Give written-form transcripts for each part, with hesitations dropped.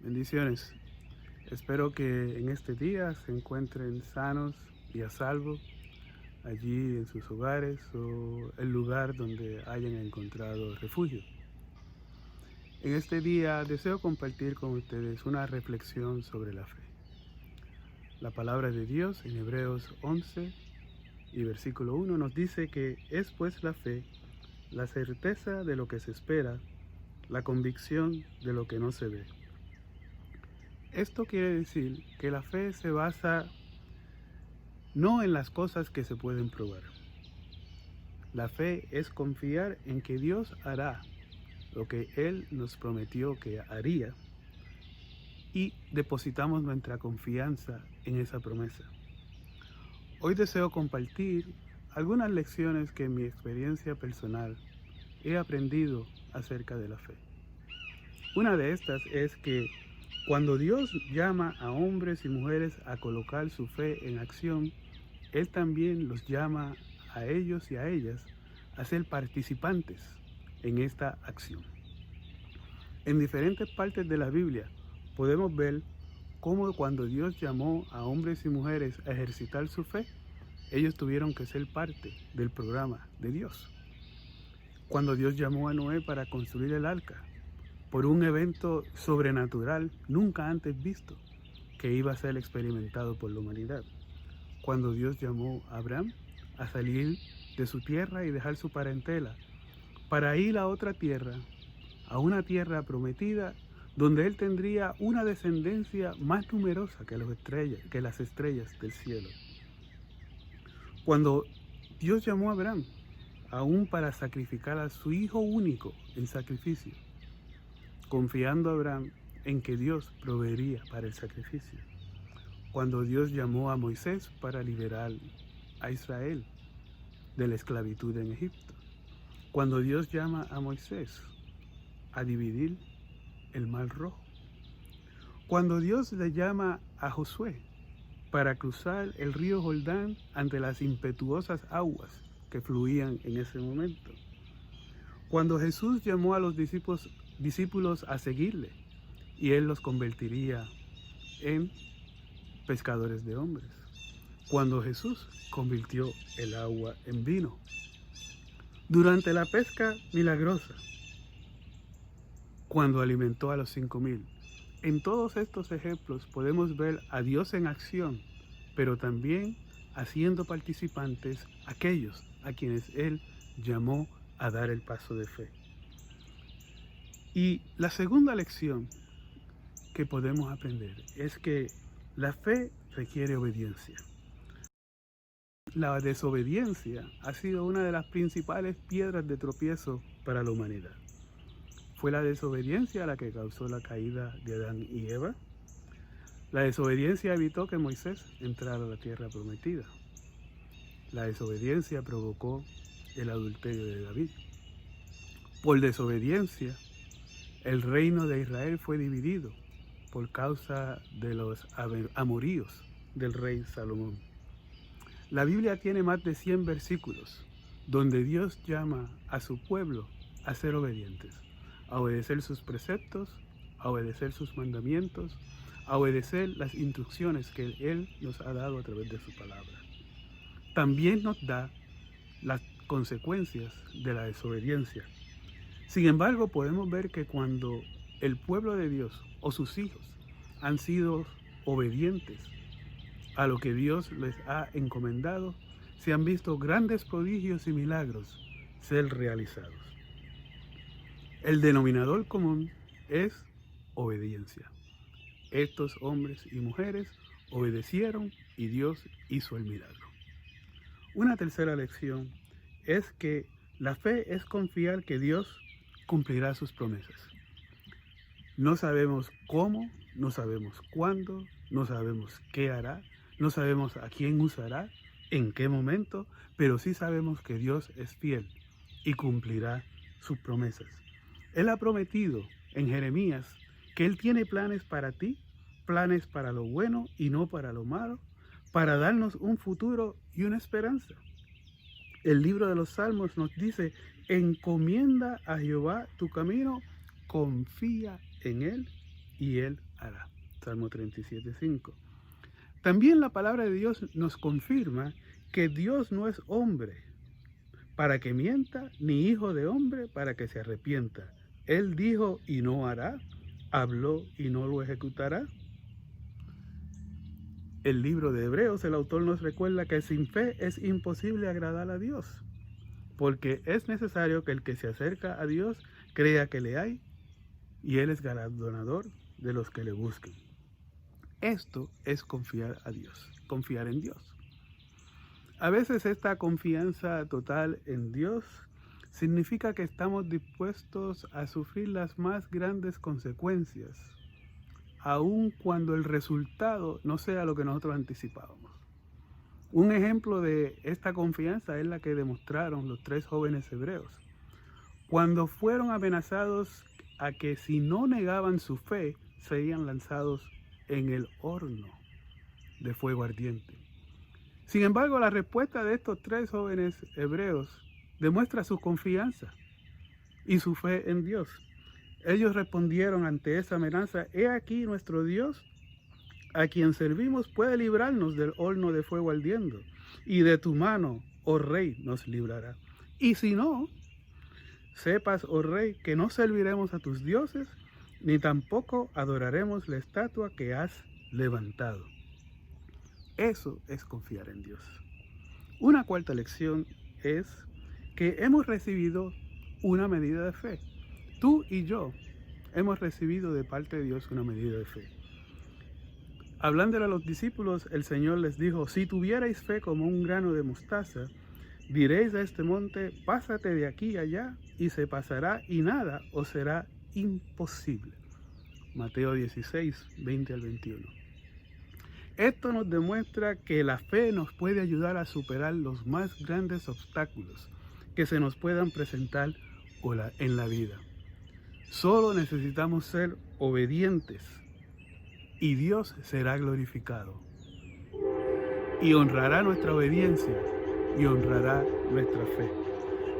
Bendiciones. Espero que en este día se encuentren sanos y a salvo allí en sus hogares o el lugar donde hayan encontrado refugio. En este día deseo compartir con ustedes una reflexión sobre la fe. La palabra de Dios en Hebreos 11 y versículo 1 nos dice que es pues la fe, la certeza de lo que se espera, la convicción de lo que no se ve. Esto quiere decir que la fe se basa no en las cosas que se pueden probar. La fe es confiar en que Dios hará lo que Él nos prometió que haría y depositamos nuestra confianza en esa promesa. Hoy deseo compartir algunas lecciones que en mi experiencia personal he aprendido acerca de la fe. Una de estas es que cuando Dios llama a hombres y mujeres a colocar su fe en acción, Él también los llama a ellos y a ellas a ser participantes en esta acción. En diferentes partes de la Biblia podemos ver cómo cuando Dios llamó a hombres y mujeres a ejercitar su fe, ellos tuvieron que ser parte del programa de Dios. Cuando Dios llamó a Noé para construir el arca, por un evento sobrenatural nunca antes visto que iba a ser experimentado por la humanidad. Cuando Dios llamó a Abraham a salir de su tierra y dejar su parentela para ir a otra tierra, a una tierra prometida donde él tendría una descendencia más numerosa que las estrellas del cielo. Cuando Dios llamó a Abraham aún para sacrificar a su hijo único en sacrificio, confiando a Abraham en que Dios proveería para el sacrificio. Cuando Dios llamó a Moisés para liberar a Israel de la esclavitud en Egipto. Cuando Dios llama a Moisés a dividir el Mar Rojo. Cuando Dios le llama a Josué para cruzar el río Jordán ante las impetuosas aguas que fluían en ese momento. Cuando Jesús llamó a los discípulos a seguirle y él los convertiría en pescadores de hombres. Cuando Jesús convirtió el agua en vino. Durante la pesca milagrosa. Cuando alimentó a los 5,000. En todos estos ejemplos podemos ver a Dios en acción, pero también haciendo participantes aquellos a quienes Él llamó a dar el paso de fe. Y la segunda lección que podemos aprender es que la fe requiere obediencia. La desobediencia ha sido una de las principales piedras de tropiezo para la humanidad. Fue la desobediencia la que causó la caída de Adán y Eva. La desobediencia evitó que Moisés entrara a la tierra prometida. La desobediencia provocó el adulterio de David. Por desobediencia, el reino de Israel fue dividido por causa de los amoríos del rey Salomón. La Biblia tiene más de 100 versículos donde Dios llama a su pueblo a ser obedientes, a obedecer sus preceptos, a obedecer sus mandamientos, a obedecer las instrucciones que Él nos ha dado a través de su palabra. También nos da las consecuencias de la desobediencia. Sin embargo, podemos ver que cuando el pueblo de Dios o sus hijos han sido obedientes a lo que Dios les ha encomendado, se han visto grandes prodigios y milagros ser realizados. El denominador común es obediencia. Estos hombres y mujeres obedecieron y Dios hizo el milagro. Una tercera lección es que la fe es confiar que Dios cumplirá sus promesas. No sabemos cómo, no sabemos cuándo, no sabemos qué hará, no sabemos a quién usará, en qué momento, pero sí sabemos que Dios es fiel y cumplirá sus promesas. Él ha prometido en Jeremías que Él tiene planes para ti, planes para lo bueno y no para lo malo, para darnos un futuro y una esperanza. El libro de los Salmos nos dice, encomienda a Jehová tu camino, confía en Él y Él hará. Salmo 37:5. También la palabra de Dios nos confirma que Dios no es hombre para que mienta, ni hijo de hombre para que se arrepienta. Él dijo y no hará, habló y no lo ejecutará. El libro de Hebreos, el autor nos recuerda que sin fe es imposible agradar a Dios, porque es necesario que el que se acerca a Dios crea que le hay y Él es galardonador de los que le busquen. Esto es confiar a Dios, confiar en Dios. A veces esta confianza total en Dios significa que estamos dispuestos a sufrir las más grandes consecuencias, aun cuando el resultado no sea lo que nosotros anticipábamos. Un ejemplo de esta confianza es la que demostraron los 3 jóvenes hebreos, cuando fueron amenazados a que si no negaban su fe, serían lanzados en el horno de fuego ardiente. Sin embargo, la respuesta de estos 3 jóvenes hebreos demuestra su confianza y su fe en Dios. Ellos respondieron ante esa amenaza: he aquí nuestro Dios, a quien servimos, puede librarnos del horno de fuego ardiendo, y de tu mano, oh rey, nos librará. Y si no, sepas, oh rey, que no serviremos a tus dioses, ni tampoco adoraremos la estatua que has levantado. Eso es confiar en Dios. Una cuarta lección es que hemos recibido una medida de fe. Tú y yo hemos recibido de parte de Dios una medida de fe. Hablándole a los discípulos, el Señor les dijo: si tuvierais fe como un grano de mostaza, diréis a este monte: pásate de aquí allá, y se pasará, y nada os será imposible. Mateo 16, 20 al 21. Esto nos demuestra que la fe nos puede ayudar a superar los más grandes obstáculos que se nos puedan presentar en la vida. Solo necesitamos ser obedientes y Dios será glorificado. Y honrará nuestra obediencia y honrará nuestra fe.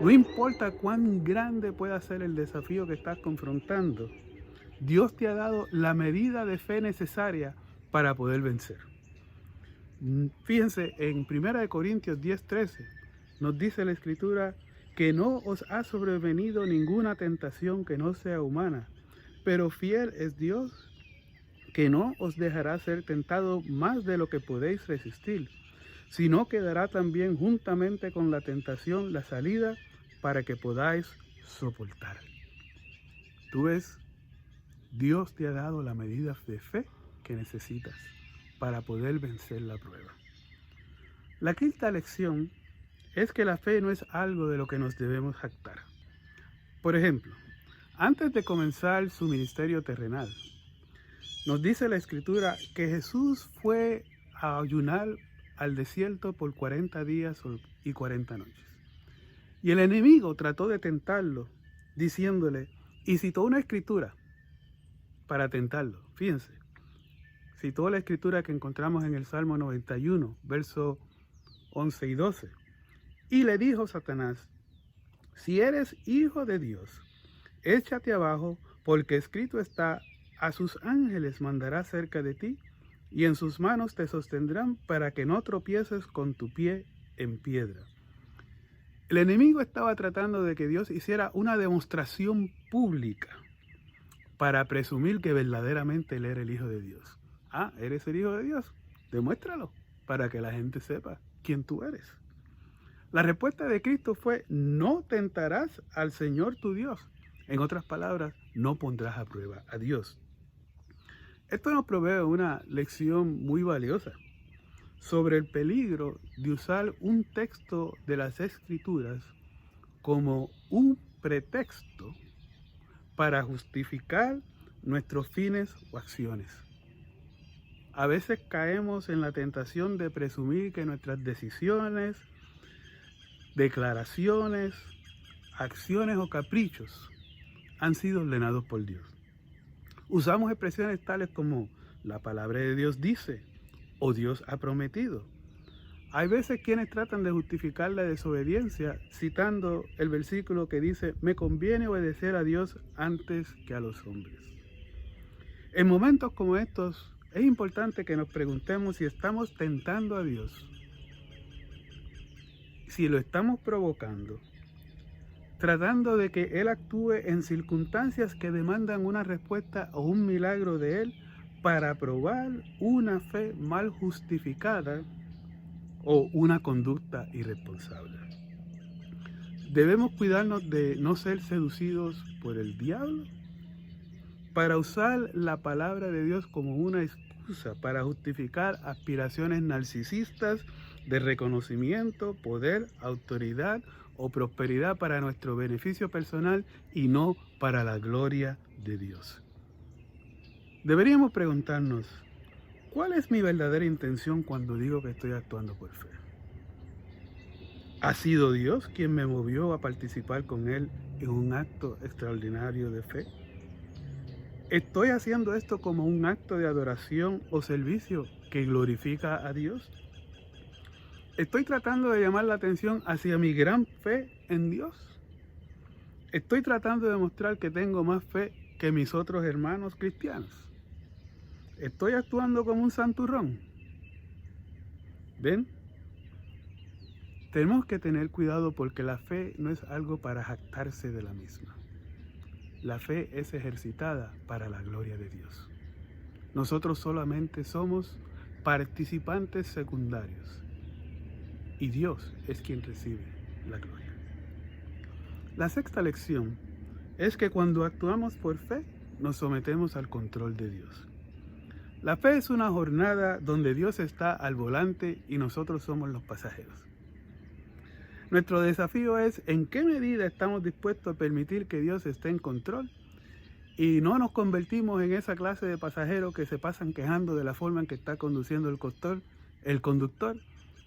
No importa cuán grande pueda ser el desafío que estás confrontando, Dios te ha dado la medida de fe necesaria para poder vencer. Fíjense, en 1 Corintios 10:13 nos dice la Escritura que no os ha sobrevenido ninguna tentación que no sea humana, pero fiel es Dios, que no os dejará ser tentado más de lo que podéis resistir, sino que dará también juntamente con la tentación la salida para que podáis soportar. Tú ves, Dios te ha dado la medida de fe que necesitas para poder vencer la prueba. La quinta lección es que la fe no es algo de lo que nos debemos jactar. Por ejemplo, antes de comenzar su ministerio terrenal, nos dice la Escritura que Jesús fue a ayunar al desierto por 40 días y 40 noches. Y el enemigo trató de tentarlo, diciéndole, y citó una escritura para tentarlo. Fíjense, citó la escritura que encontramos en el Salmo 91, versos 11 y 12. Y le dijo Satanás: si eres hijo de Dios, échate abajo, porque escrito está: a sus ángeles mandará cerca de ti, y en sus manos te sostendrán para que no tropieces con tu pie en piedra. El enemigo estaba tratando de que Dios hiciera una demostración pública para presumir que verdaderamente él era el Hijo de Dios. Ah, ¿eres el Hijo de Dios? Demuéstralo para que la gente sepa quién tú eres. La respuesta de Cristo fue: no tentarás al Señor tu Dios. En otras palabras, no pondrás a prueba a Dios. Esto nos provee una lección muy valiosa sobre el peligro de usar un texto de las Escrituras como un pretexto para justificar nuestros fines o acciones. A veces caemos en la tentación de presumir que nuestras decisiones, declaraciones, acciones o caprichos han sido ordenados por Dios. Usamos expresiones tales como la palabra de Dios dice o Dios ha prometido. Hay veces quienes tratan de justificar la desobediencia citando el versículo que dice: me conviene obedecer a Dios antes que a los hombres. En momentos como estos, es importante que nos preguntemos si estamos tentando a Dios, si lo estamos provocando, tratando de que Él actúe en circunstancias que demandan una respuesta o un milagro de Él para probar una fe mal justificada o una conducta irresponsable. Debemos cuidarnos de no ser seducidos por el diablo para usar la palabra de Dios como una excusa para justificar aspiraciones narcisistas de reconocimiento, poder, autoridad o prosperidad para nuestro beneficio personal y no para la gloria de Dios. Deberíamos preguntarnos, ¿cuál es mi verdadera intención cuando digo que estoy actuando por fe? ¿Ha sido Dios quien me movió a participar con Él en un acto extraordinario de fe? ¿Estoy haciendo esto como un acto de adoración o servicio que glorifica a Dios? ¿Estoy tratando de llamar la atención hacia mi gran fe en Dios? ¿Estoy tratando de mostrar que tengo más fe que mis otros hermanos cristianos? ¿Estoy actuando como un santurrón? ¿Ven? Tenemos que tener cuidado porque la fe no es algo para jactarse de la misma. La fe es ejercitada para la gloria de Dios. Nosotros solamente somos participantes secundarios y Dios es quien recibe la gloria. La sexta lección es que cuando actuamos por fe, nos sometemos al control de Dios. La fe es una jornada donde Dios está al volante y nosotros somos los pasajeros. Nuestro desafío es en qué medida estamos dispuestos a permitir que Dios esté en control y no nos convertimos en esa clase de pasajeros que se pasan quejando de la forma en que está conduciendo el conductor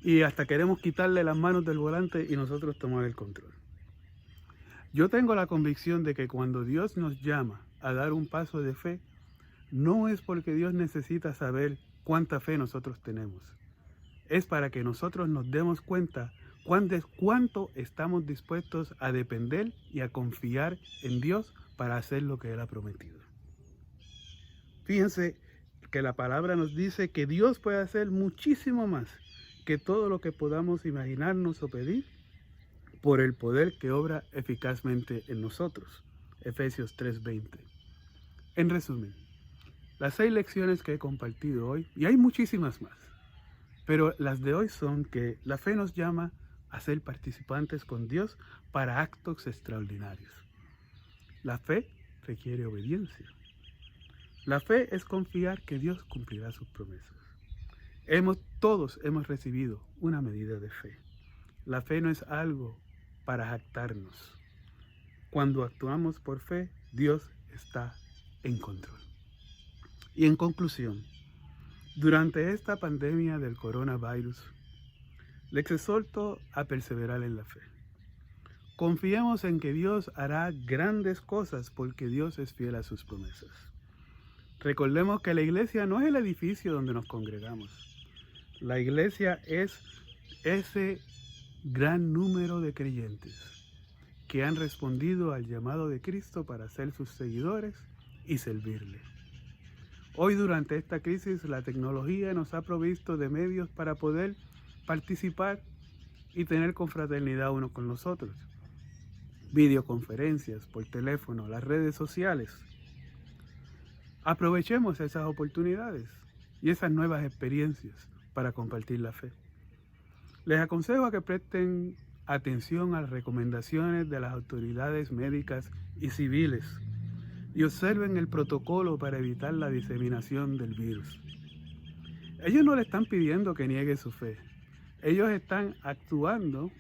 y hasta queremos quitarle las manos del volante y nosotros tomar el control. Yo tengo la convicción de que cuando Dios nos llama a dar un paso de fe, no es porque Dios necesita saber cuánta fe nosotros tenemos. Es para que nosotros nos demos cuenta cuánto estamos dispuestos a depender y a confiar en Dios para hacer lo que Él ha prometido. Fíjense que la palabra nos dice que Dios puede hacer muchísimo más que todo lo que podamos imaginarnos o pedir por el poder que obra eficazmente en nosotros. Efesios 3:20. En resumen, las 6 lecciones que he compartido hoy, y hay muchísimas más, pero las de hoy son que la fe nos llama a ser participantes con Dios para actos extraordinarios. La fe requiere obediencia. La fe es confiar que Dios cumplirá sus promesas. Todos hemos recibido una medida de fe. La fe no es algo para jactarnos. Cuando actuamos por fe, Dios está en control. Y en conclusión, durante esta pandemia del coronavirus, les exhorto a perseverar en la fe. Confiemos en que Dios hará grandes cosas porque Dios es fiel a sus promesas. Recordemos que la iglesia no es el edificio donde nos congregamos. La iglesia es ese gran número de creyentes que han respondido al llamado de Cristo para ser sus seguidores y servirle. Hoy durante esta crisis la tecnología nos ha provisto de medios para poder participar y tener confraternidad unos con los otros. Videoconferencias por teléfono, las redes sociales. Aprovechemos esas oportunidades y esas nuevas experiencias para compartir la fe. Les aconsejo a que presten atención a las recomendaciones de las autoridades médicas y civiles y observen el protocolo para evitar la diseminación del virus. Ellos no le están pidiendo que niegue su fe. Ellos están actuando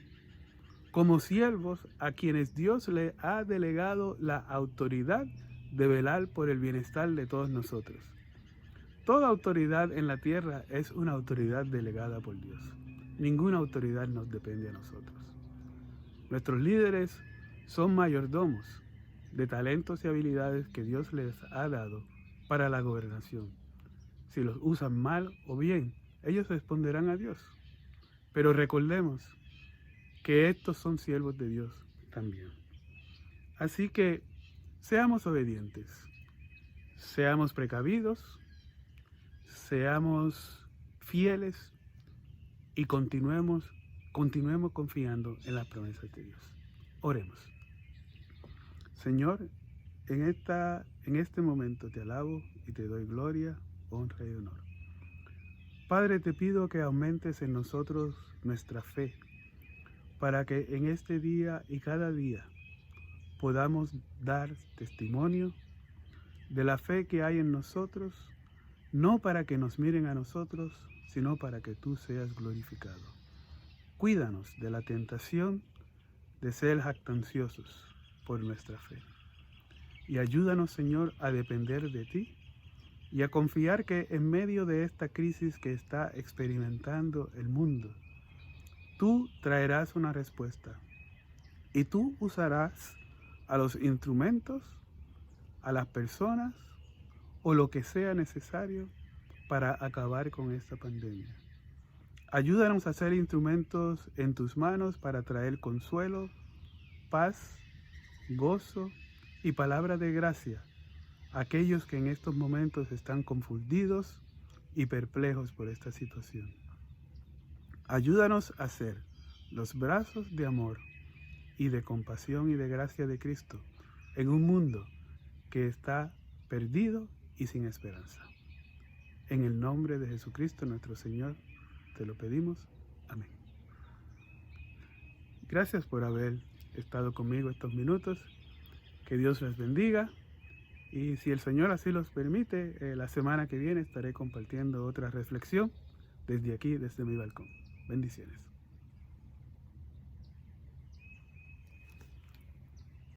como siervos a quienes Dios le ha delegado la autoridad de velar por el bienestar de todos nosotros. Toda autoridad en la tierra es una autoridad delegada por Dios. Ninguna autoridad nos depende a nosotros. Nuestros líderes son mayordomos de talentos y habilidades que Dios les ha dado para la gobernación. Si los usan mal o bien, ellos responderán a Dios. Pero recordemos que estos son siervos de Dios también. Así que seamos obedientes, Seamos precavidos, seamos fieles y continuemos confiando en las promesas de Dios. Oremos. Señor, en este momento te alabo y te doy gloria, honra y honor. Padre, te pido que aumentes en nosotros nuestra fe, para que en este día y cada día podamos dar testimonio de la fe que hay en nosotros, no para que nos miren a nosotros, sino para que tú seas glorificado. Cuídanos de la tentación de ser jactanciosos por nuestra fe. Y ayúdanos, Señor, a depender de ti y a confiar que en medio de esta crisis que está experimentando el mundo, tú traerás una respuesta y tú usarás a los instrumentos, a las personas o lo que sea necesario para acabar con esta pandemia. Ayúdanos a ser instrumentos en tus manos para traer consuelo, paz, gozo y palabra de gracia a aquellos que en estos momentos están confundidos y perplejos por esta situación. Ayúdanos a ser los brazos de amor y de compasión y de gracia de Cristo en un mundo que está perdido y sin esperanza. En el nombre de Jesucristo nuestro Señor, te lo pedimos. Amén. Gracias por haber estado conmigo estos minutos. Que Dios les bendiga. Y si el Señor así los permite, la semana que viene estaré compartiendo otra reflexión desde aquí, desde mi balcón. Bendiciones.